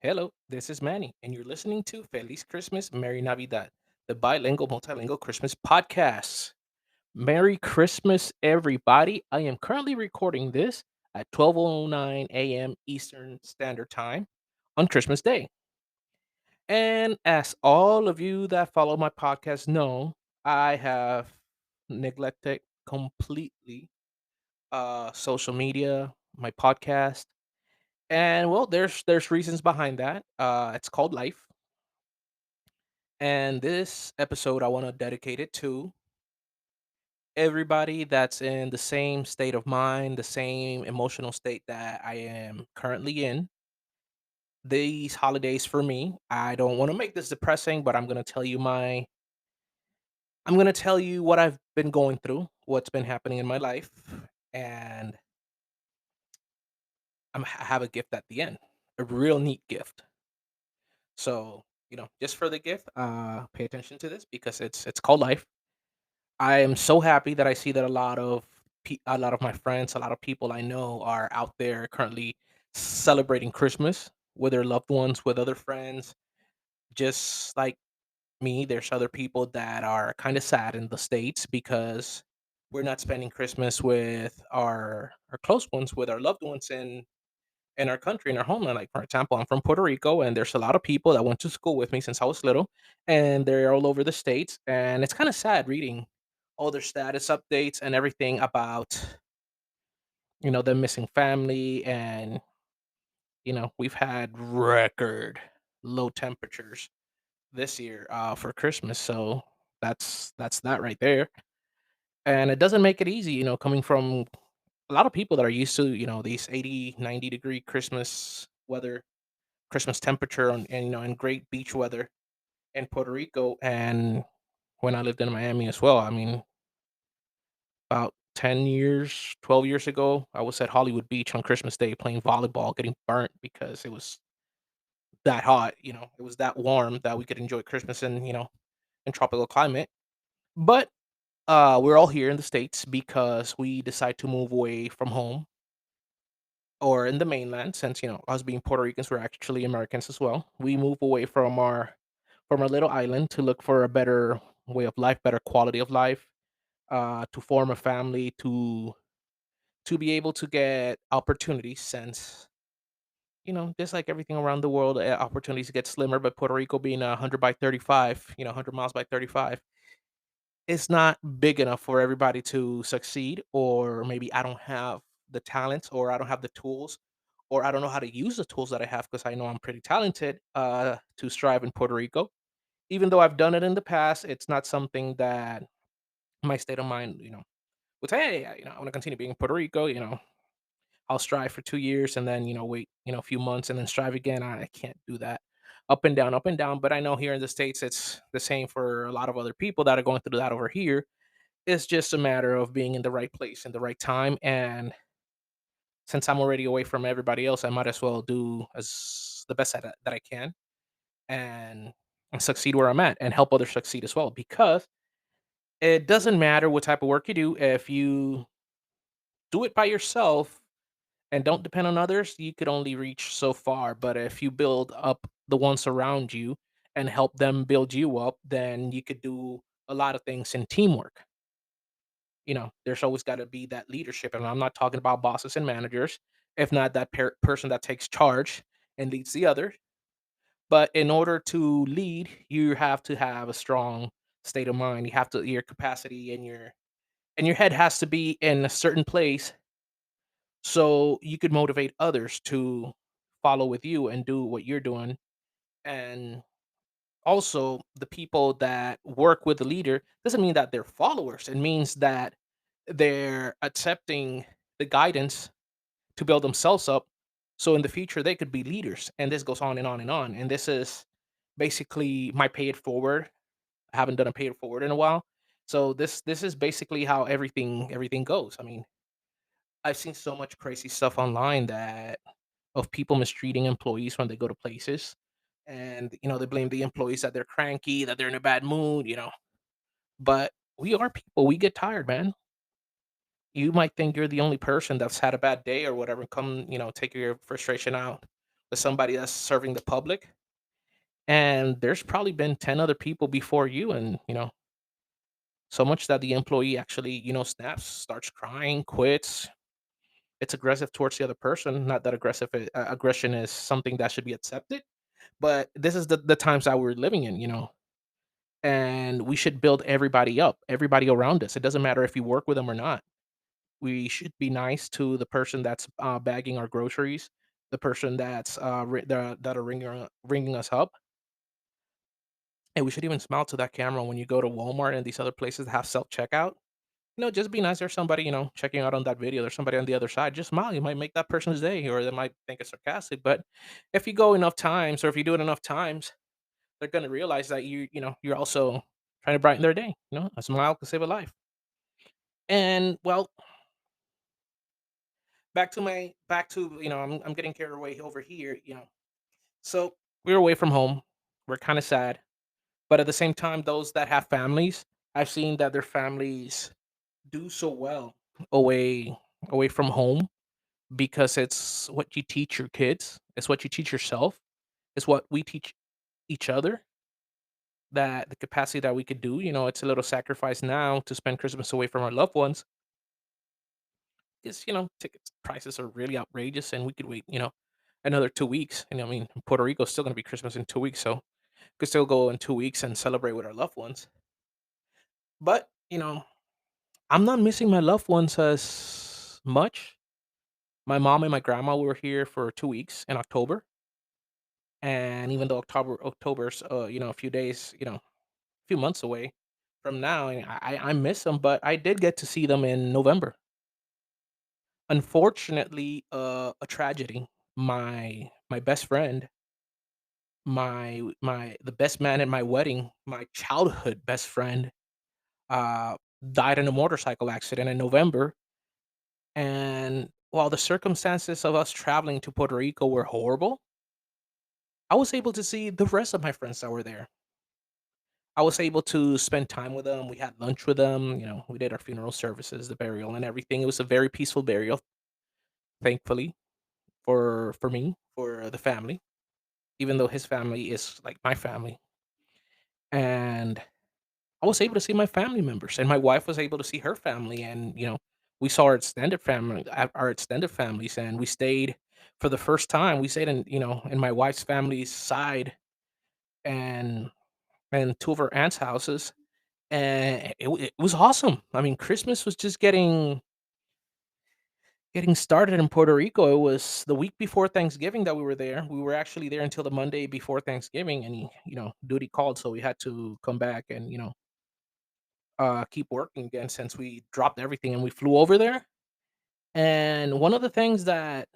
Hello, this is Manny, and you're listening to Feliz Christmas, Merry Navidad, the bilingual, multilingual Christmas podcast. Merry Christmas, everybody. I am currently recording this at 12:09 a.m. Eastern Standard Time on Christmas Day. And as all of you that follow my podcast know, I have neglected completely social media, my podcast, and well, there's reasons behind that. It's called life. And this episode, I want to dedicate it to everybody that's in the same state of mind, the same emotional state that I am currently in. These holidays for me, I don't want to make this depressing, but I'm going to tell you what I've been going through, what's been happening in my life, and I have a gift at the end, a real neat gift. So, just for the gift, pay attention to this because it's called life. I am so happy that I see that a lot of my friends, a lot of people I know are out there currently celebrating Christmas with their loved ones, with other friends. Just like me, there's other people that are kind of sad in the states because we're not spending Christmas with our close ones, with our loved ones in our country, in our homeland. Like, for example, I'm from Puerto Rico, and there's a lot of people that went to school with me since I was little, and they're all over the states. And it's kind of sad reading all their status updates and everything about them missing family. And we've had record low temperatures this year for Christmas, so that's that right there. And it doesn't make it easy, coming from a lot of people that are used to these 80, 90 degree Christmas temperature, and and great beach weather in Puerto Rico. And when I lived in Miami as well, I mean, about 10 years, 12 years ago, I was at Hollywood Beach on Christmas Day playing volleyball, getting burnt because it was that hot. It was that warm that we could enjoy Christmas in tropical climate. But we're all here in the States because we decide to move away from home, or in the mainland, since us being Puerto Ricans, we're actually Americans as well. We move away from our little island to look for a better way of life, better quality of life, to form a family, to be able to get opportunities, since just like everything around the world, opportunities get slimmer. But Puerto Rico being 100 by 35, 100 miles by 35, it's not big enough for everybody to succeed. Or maybe I don't have the talents, or I don't have the tools, or I don't know how to use the tools that I have, because I know I'm pretty talented, to strive in Puerto Rico. Even though I've done it in the past, it's not something that my state of mind, would say, "Hey, I wanna continue being in Puerto Rico," I'll strive for 2 years and then, wait, a few months and then strive again. I can't do that. Up and down, but I know here in the States, it's the same for a lot of other people that are going through that over here. It's just a matter of being in the right place in the right time. And since I'm already away from everybody else, I might as well do as the best that I can, and succeed where I'm at and help others succeed as well. Because it doesn't matter what type of work you do. If you do it by yourself and don't depend on others, you could only reach so far. But if you build up the ones around you and help them build you up, then you could do a lot of things in teamwork. There's always got to be that leadership. And I'm not talking about bosses and managers, if not that person that takes charge and leads the other. But in order to lead, you have to have a strong state of mind. You have to your capacity and your head has to be in a certain place, so you could motivate others to follow with you and do what you're doing. And also, the people that work with the leader doesn't mean that they're followers. It means that they're accepting the guidance to build themselves up, so in the future they could be leaders. And this goes on and on and on. And this is basically my pay it forward. I haven't done a pay it forward in a while. So this is basically how everything goes. I mean, I've seen so much crazy stuff online that of people mistreating employees when they go to places. And they blame the employees that they're cranky, that they're in a bad mood. But we are people, we get tired, man. You might think you're the only person that's had a bad day or whatever, come take your frustration out as somebody that's serving the public, and there's probably been 10 other people before you, and, so much that the employee actually, snaps, starts crying, quits. It's aggressive towards the other person. Not that aggression is something that should be accepted, but this is the times that we're living in, and we should build everybody up, everybody around us. It doesn't matter if you work with them or not. We should be nice to the person that's bagging our groceries, the person that's that are ringing us up, and we should even smile to that camera when you go to Walmart and these other places that have self checkout. Just be nice. There's somebody, checking out on that video. There's somebody on the other side. Just smile. You might make that person's day, or they might think it's sarcastic. But if you go enough times, or if you do it enough times, they're gonna realize that you're also trying to brighten their day. A smile can save a life. And well, back to I'm getting carried away over here. So we're away from home. We're kind of sad, but at the same time, those that have families, I've seen that their families do so well away away from home, because it's what you teach your kids, it's what you teach yourself, it's what we teach each other, that the capacity that we could do, it's a little sacrifice now to spend Christmas away from our loved ones, because tickets prices are really outrageous, and we could wait, another 2 weeks. And I mean, Puerto Rico's still gonna be Christmas in 2 weeks, so could still go in 2 weeks and celebrate with our loved ones. But I'm not missing my loved ones as much. My mom and my grandma were here for 2 weeks in October, and even though October's a few days, few months away from now, and I miss them, but I did get to see them in November. Unfortunately, a tragedy. My best friend, my the best man at my wedding, my childhood best friend, uh, died in a motorcycle accident in November. And while the circumstances of us traveling to Puerto Rico were horrible, I was able to see the rest of my friends that were there. I was able to spend time with them. We had lunch with them. We did our funeral services, the burial, and everything. It was a very peaceful burial, thankfully for me, for the family. Even though his family is like my family, and I was able to see my family members, and my wife was able to see her family, and we saw our extended families, and we stayed for the first time. We stayed in my wife's family's side, and two of her aunts' houses, and it was awesome. I mean, Christmas was just getting started in Puerto Rico. It was the week before Thanksgiving that we were there. We were actually there until the Monday before Thanksgiving, and duty called, so we had to come back and keep working again, since we dropped everything and we flew over there. And one of the things that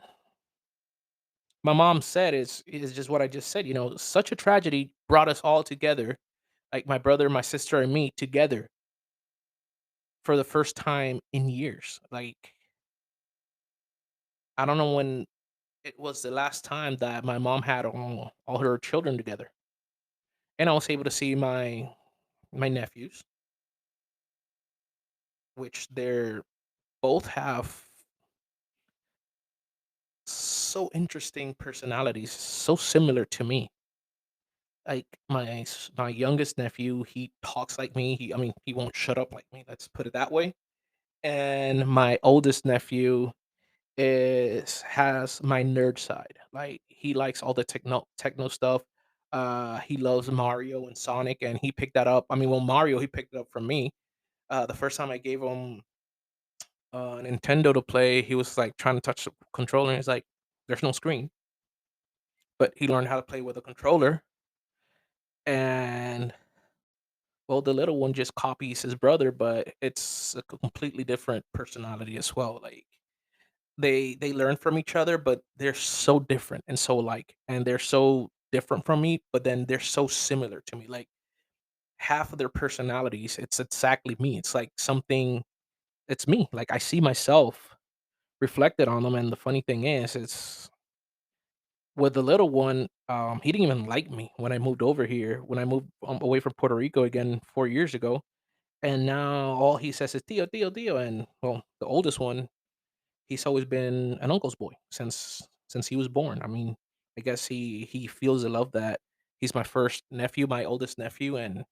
my mom said is just what I just said. Such a tragedy brought us all together, like my brother, my sister, and me together for the first time in years. Like, I don't know when it was the last time that my mom had all her children together, and I was able to see my nephews, which they're both have so interesting personalities, so similar to me. Like my youngest nephew, he talks like me. I mean, he won't shut up like me. Let's put it that way. And my oldest nephew has my nerd side. Like, he likes all the techno stuff. He loves Mario and Sonic, and he picked that up. I mean, well, Mario, he picked it up from me. The first time I gave him Nintendo to play, he was like trying to touch the controller, and he's like, "There's no screen." But he learned how to play with a controller, and well, the little one just copies his brother, but it's a completely different personality as well. Like, they learn from each other, but they're so different and so alike, and they're so different from me, but then they're so similar to me. Like, half of their personalities, it's exactly me. It's like something. It's me. Like, I see myself reflected on them, and the funny thing is, it's with the little one. He didn't even like me when I moved over here. When I moved away from Puerto Rico again 4 years ago, and now all he says is "Tio, Tio, Tio," and, well, the oldest one, he's always been an uncle's boy since he was born. I mean, I guess he feels the love that he's my first nephew, my oldest nephew, and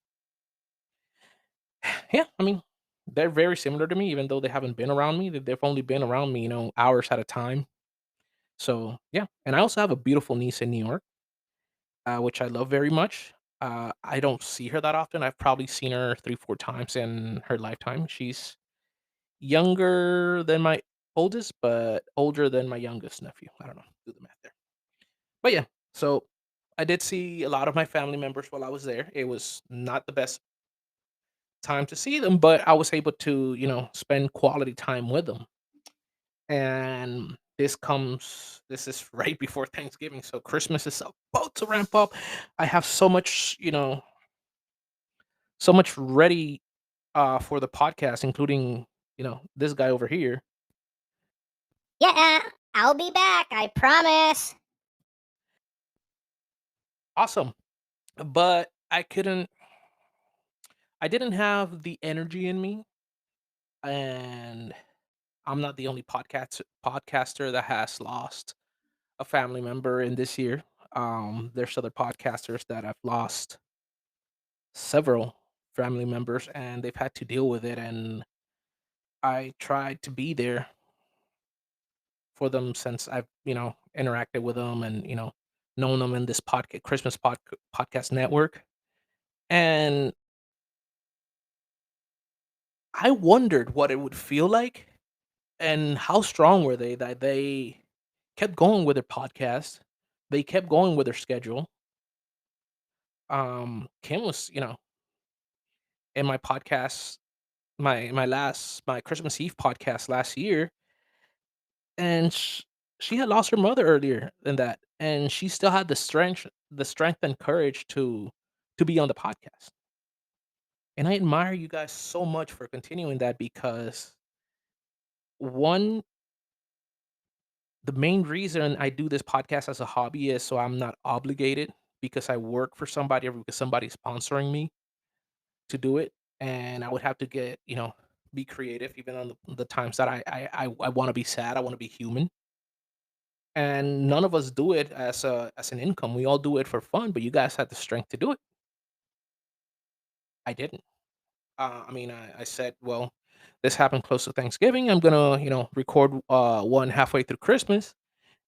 yeah, I mean, they're very similar to me, even though they haven't been around me. They've only been around me, hours at a time. So yeah, and I also have a beautiful niece in New York, which I love very much. I don't see her that often. I've probably seen her 3, 4 times in her lifetime. She's younger than my oldest, but older than my youngest nephew. I don't know. Do the math there. But yeah, so I did see a lot of my family members while I was there. It was not the best time to see them, but I was able to, spend quality time with them. And this is right before Thanksgiving, so Christmas is about to ramp up. I have so much ready for the podcast, including, this guy over here. Yeah, I'll be back, I promise. Awesome. But I didn't have the energy in me, and I'm not the only podcaster that has lost a family member in this year. There's other podcasters that have lost several family members and they've had to deal with it. And I tried to be there for them since I've, interacted with them and, known them in this podcast network. And I wondered what it would feel like and how strong were they that they kept going with their podcast. They kept going with their schedule. Kim was, in my podcast, my Christmas Eve podcast last year, and she had lost her mother earlier than that, and she still had the strength and courage to be on the podcast. And I admire you guys so much for continuing that because one the main reason I do this podcast as a hobby is so I'm not obligated because I work for somebody or because somebody's sponsoring me to do it, and I would have to be creative even on the times that I want to be sad. I want to be human, and none of us do it as an income. We all do it for fun, but you guys had the strength to do it. I didn't. I mean, I said, well, this happened close to Thanksgiving. I'm gonna record one halfway through Christmas,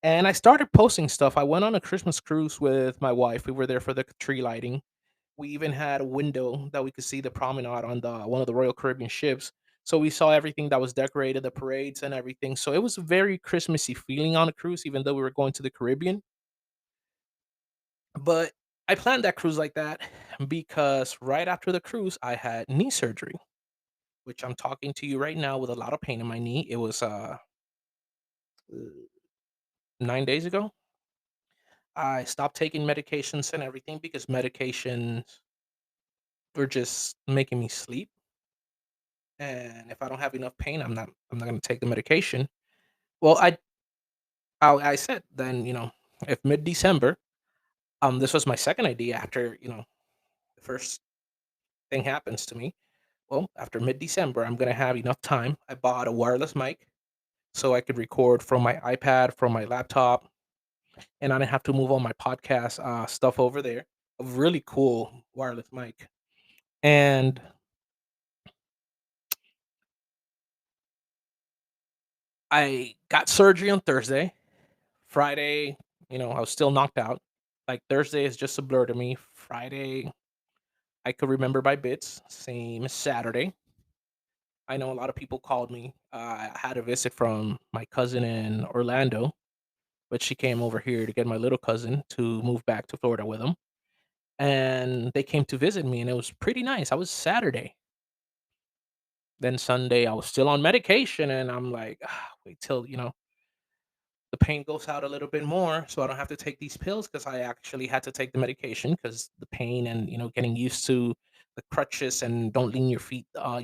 and I started posting stuff. I went on a Christmas cruise with my wife. We were there for the tree lighting. We even had a window that we could see the promenade on the one of the Royal Caribbean ships. So we saw everything that was decorated, the parades and everything. So it was a very Christmassy feeling on a cruise, even though we were going to the Caribbean. But I planned that cruise like that because right after the cruise, I had knee surgery, which I'm talking to you right now with a lot of pain in my knee. It was 9 days ago. I stopped taking medications and everything because medications were just making me sleep. And if I don't have enough pain, I'm not gonna take the medication. Well, I said then, if mid-December, this was my second idea after, the first thing happens to me. Well, after mid-December, I'm gonna have enough time. I bought a wireless mic so I could record from my iPad, from my laptop, and I didn't have to move all my podcast stuff over there. A really cool wireless mic. And I got surgery on Thursday. Friday, I was still knocked out. Like Thursday is just a blur to me. Friday, I could remember by bits. Same as Saturday. I know a lot of people called me. I had a visit from my cousin in Orlando, but she came over here to get my little cousin to move back to Florida with him. And they came to visit me, and it was pretty nice. I was Saturday. Then Sunday, I was still on medication, and I'm like, wait till the pain goes out a little bit more so I don't have to take these pills because I actually had to take the medication because the pain and getting used to the crutches and don't lean your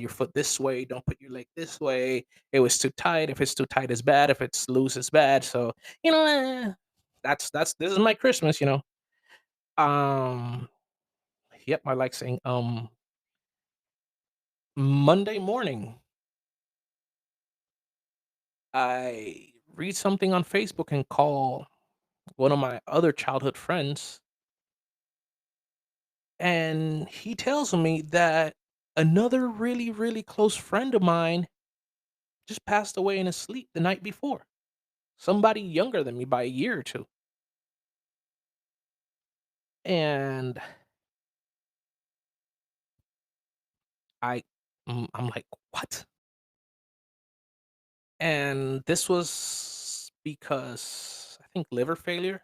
foot this way, don't put your leg this way. It was too tight. If it's too tight, it's bad. If it's loose, it's bad. So you know, eh, that's this is my Christmas. Um, yep, I like saying Monday morning. I read something on Facebook and call. one of my other childhood friends, and he tells me that another really, really close friend of mine just passed away in his sleep the night before. Somebody younger than me by a year or two. And I I'm like, "What?" And this was because I think liver failure,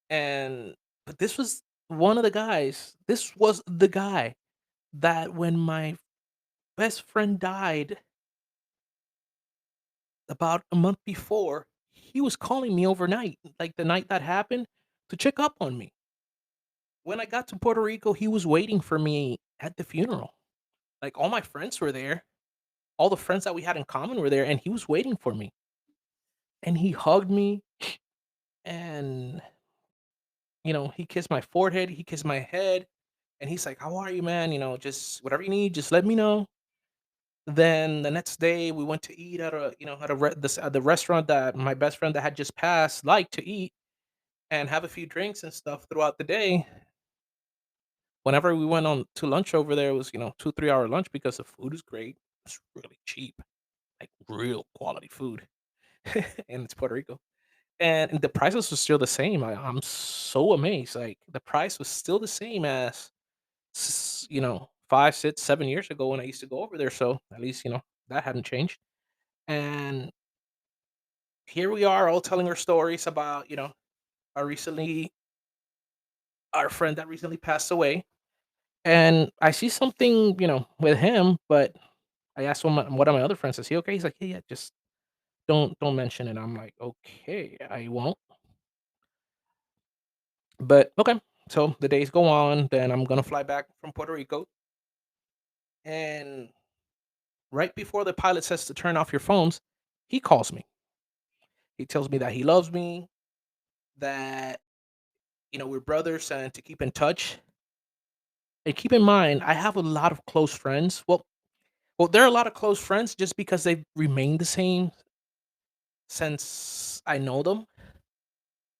and but this was the guy that when my best friend died about a month before, he was calling me overnight, like the night that happened, to check up on me. When I got to Puerto Rico, he was waiting for me at the funeral. Like, all my friends were there, all the friends that we had in common were there, and he was waiting for me. And he hugged me, and, he kissed my forehead, he kissed my head, and he's like, "How are you, man? Just whatever you need, just let me know." Then the next day, we went to eat at the restaurant that my best friend that had just passed liked to eat and have a few drinks and stuff throughout the day. Whenever we went on to lunch over there, it was, 2, 3-hour lunch because the food is great. It's really cheap, like real quality food. And it's Puerto Rico. And the prices were still the same. I'm so amazed. Like the price was still the same as 5, 6, 7 years ago when I used to go over there. So at least, that hadn't changed. And here we are all telling our stories about, our recently our friend that recently passed away. And I see something, with him, but I asked one of my other friends, "Is he okay?" He's like, "Yeah, yeah, just don't mention it." I'm like, "Okay, I won't." But okay. So the days go on, then I'm gonna fly back from Puerto Rico, and right before the pilot says to turn off your phones, he calls me. He tells me that he loves me, that we're brothers, and to keep in touch. And keep in mind, I have a lot of close friends. Well, there are a lot of close friends just because they've remained the same since I know them.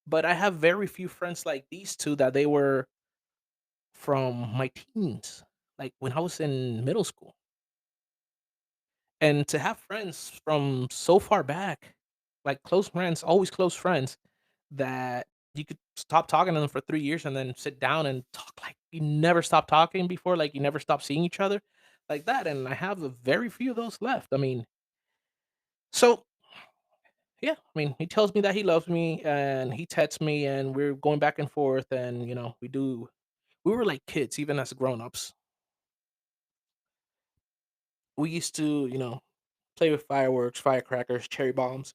But I have very few friends like these two that they were from my teens, like when I was in middle school. And to have friends from so far back, like close friends, always close friends, that you could stop talking to them for 3 years and then sit down and talk like you never stopped talking before, like you never stopped seeing each other, like that. And I have a very few of those left. I mean, so yeah, I mean, he tells me that he loves me and he texts me and we're going back and forth and we were like kids even as grown-ups. We used to, play with fireworks, firecrackers, cherry bombs.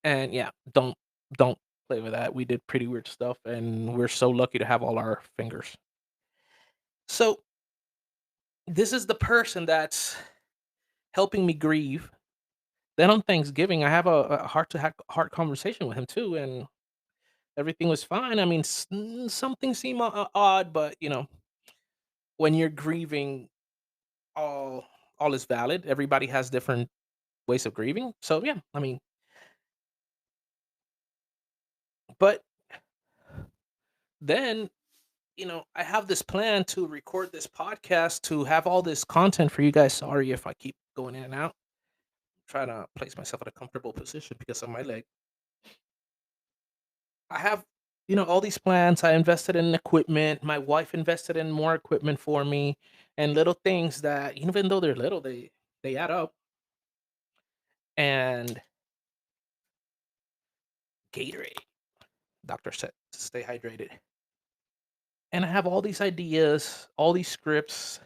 And yeah, don't play with that. We did pretty weird stuff, and we're so lucky to have all our fingers. So this is the person that's helping me grieve. Then on Thanksgiving, I have a heart to heart conversation with him too, and everything was fine. I mean, something seemed odd, but when you're grieving, all all is valid. Everybody has different ways of grieving. So yeah, I mean, but then I have this plan to record this podcast to have all this content for you guys. Sorry if I keep going in and out. Trying to place myself in a comfortable position because of my leg. I have, all these plans. I invested in equipment. My wife invested in more equipment for me and little things that even though they're little, they add up. And Gatorade, doctor said to stay hydrated. And I have all these ideas, all these scripts,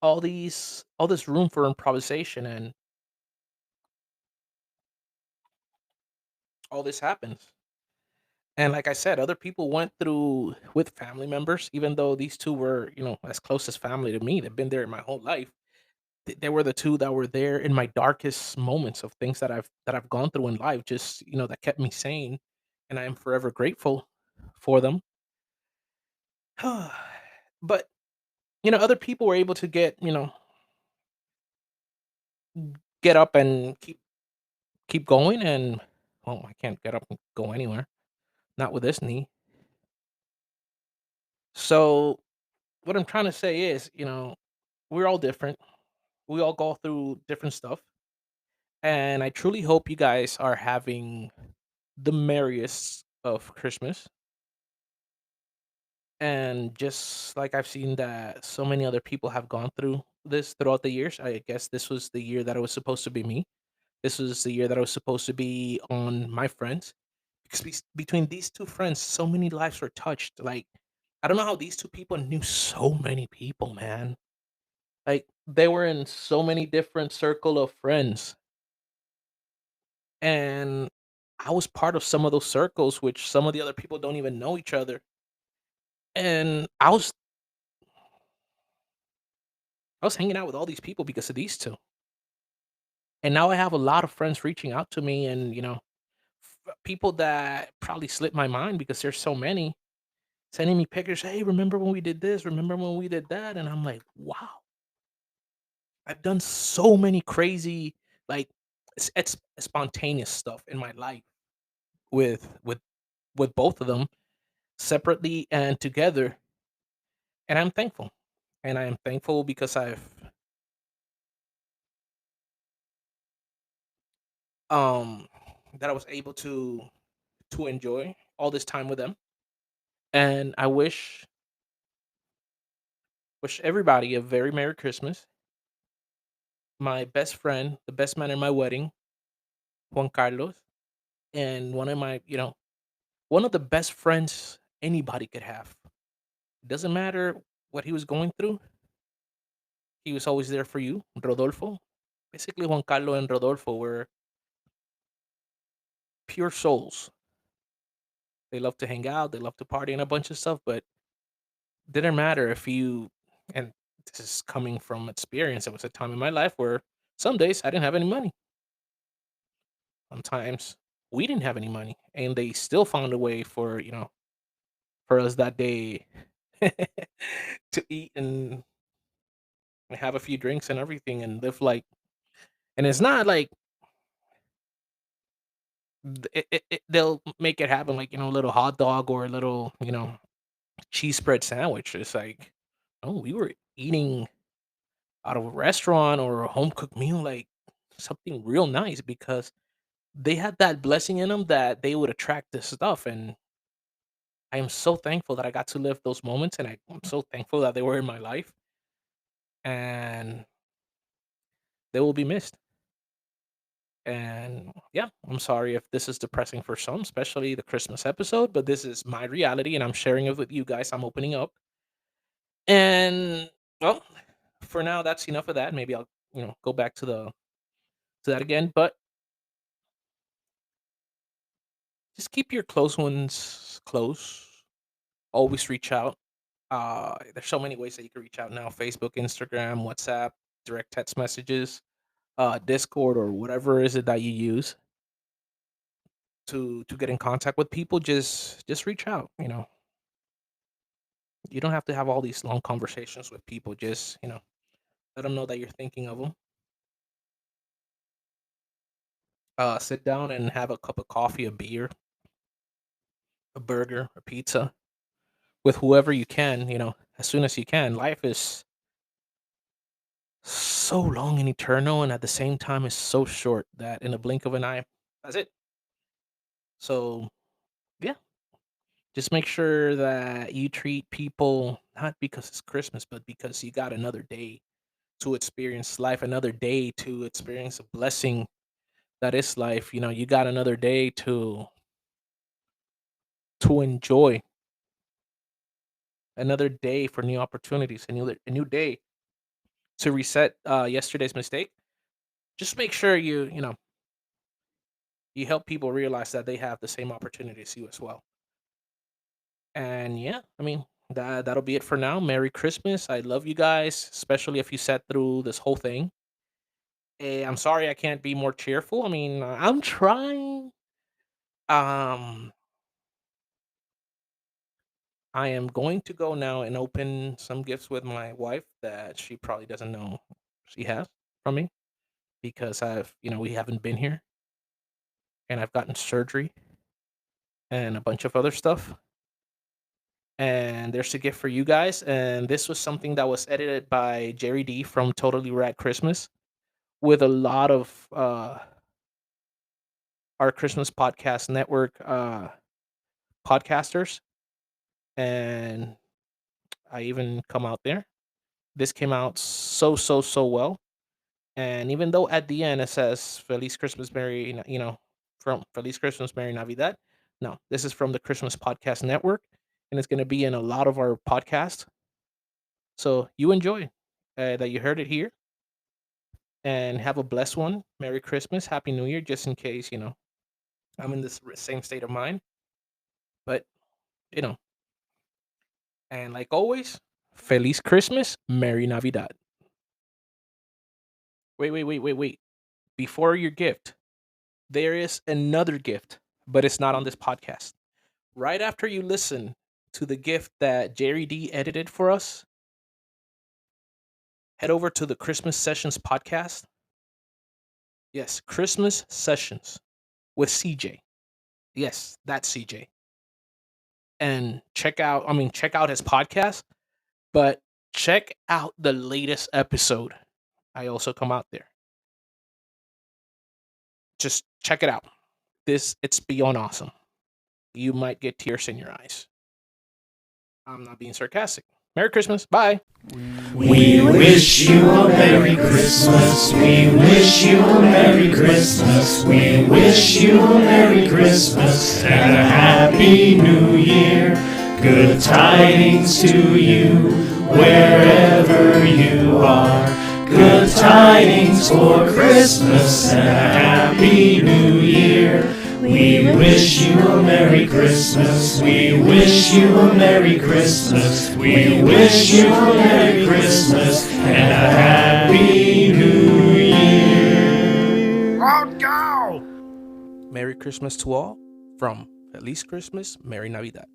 all this room for improvisation, and all this happens. And like I said, other people went through with family members, even though these 2 were, as close as family to me. They've been there my whole life. They were the 2 that were there in my darkest moments of things that I've gone through in life, just, that kept me sane, and I am forever grateful for them. But, other people were able to get up and keep going, and well, I can't get up and go anywhere, not with this knee. So what I'm trying to say is, we're all different. We all go through different stuff. And I truly hope you guys are having the merriest of Christmas. And just like I've seen that so many other people have gone through this throughout the years, I guess this was the year that it was supposed to be me. This was the year that I was supposed to be on my friends. Because between these two friends, so many lives were touched. Like, I don't know how these two people knew so many people, man. Like, they were in so many different circle of friends, and I was part of some of those circles, which some of the other people don't even know each other. And I was hanging out with all these people because of these two. And now I have a lot of friends reaching out to me, and people that probably slipped my mind because there's so many sending me pictures. Hey, remember when we did this? Remember when we did that? And I'm like, wow, I've done so many crazy, like, it's spontaneous stuff in my life with both of them separately and together, and I'm thankful. And I am thankful because um that I was able to enjoy all this time with them. And I wish everybody a very Merry Christmas. My best friend, the best man in my wedding, Juan Carlos, and one of the best friends anybody could have. It doesn't matter what he was going through, he was always there for you. Rodolfo. Basically, Juan Carlos and Rodolfo were pure souls. They love to hang out, they love to party and a bunch of stuff, but didn't matter if you and this is coming from experience. It was a time in my life where some days I didn't have any money. Sometimes we didn't have any money, and they still found a way for us that day to eat and have a few drinks and everything and live like. And it's not like they'll make it happen like a little hot dog or a little cheese spread sandwich. It's like, oh, we were eating out of a restaurant or a home cooked meal, like something real nice because they had that blessing in them that they would attract this stuff. And I am so thankful that I got to live those moments, and I'm so thankful that they were in my life, and they will be missed. And yeah, I'm sorry if this is depressing for some, especially the Christmas episode, but this is my reality and I'm sharing it with you guys. I'm opening up. And well, for now that's enough of that. Maybe I'll, go back to that again, but just keep your close ones close. Always reach out. There's so many ways that you can reach out now: Facebook, Instagram, WhatsApp, direct text messages, Discord, or whatever is it that you use to get in contact with people. Just reach out. You don't have to have all these long conversations with people. Just let them know that you're thinking of them. Sit down and have a cup of coffee, a beer, a burger, a pizza with whoever you can. As soon as you can. Life is so long and eternal, and at the same time, is so short that in a blink of an eye, that's it. So yeah, just make sure that you treat people not because it's Christmas, but because you got another day to experience life, another day to experience a blessing that is life. You got another day to enjoy, another day for new opportunities, a new day to reset yesterday's mistake. Just make sure you help people realize that they have the same opportunity as you as well. And yeah, I mean that'll be it for now. Merry Christmas. I love you guys, especially if you sat through this whole thing. I'm sorry I can't be more cheerful. I mean, I'm trying. Um, I am going to go now and open some gifts with my wife that she probably doesn't know she has from me because we haven't been here. and I've gotten surgery and a bunch of other stuff. And there's a gift for you guys. And this was something that was edited by Jerry D from Totally Rad Christmas with a lot of our Christmas podcast network podcasters. And I even come out there. This came out so well. And even though at the end it says Feliz Christmas, Merry, from Feliz Christmas, Merry Navidad. No, this is from the Christmas Podcast Network, and it's going to be in a lot of our podcasts. So you enjoy that you heard it here, and have a blessed one. Merry Christmas, Happy New Year, just in case, I'm in this same state of mind. But, you know, and like always, Feliz Christmas, Merry Navidad. Wait. Before your gift, there is another gift, but it's not on this podcast. Right after you listen to the gift that Jerry D edited for us, head over to the Christmas Sessions podcast. Yes, Christmas Sessions with CJ. Yes, that's CJ. And check out his podcast, but check out the latest episode. I also come out there. Just check it out. It's beyond awesome. You might get tears in your eyes. I'm not being sarcastic. Merry Christmas. Bye. We wish you a Merry Christmas. We wish you a Merry Christmas. We wish you a Merry Christmas and a Happy New Year. Good tidings to you wherever you are. Good tidings for Christmas and a Happy New Year. We wish you a Merry Christmas. We wish you a Merry Christmas. We wish you a Merry Christmas and a Happy New Year. Out go! Merry Christmas to all from Feliz Christmas, Merry Navidad.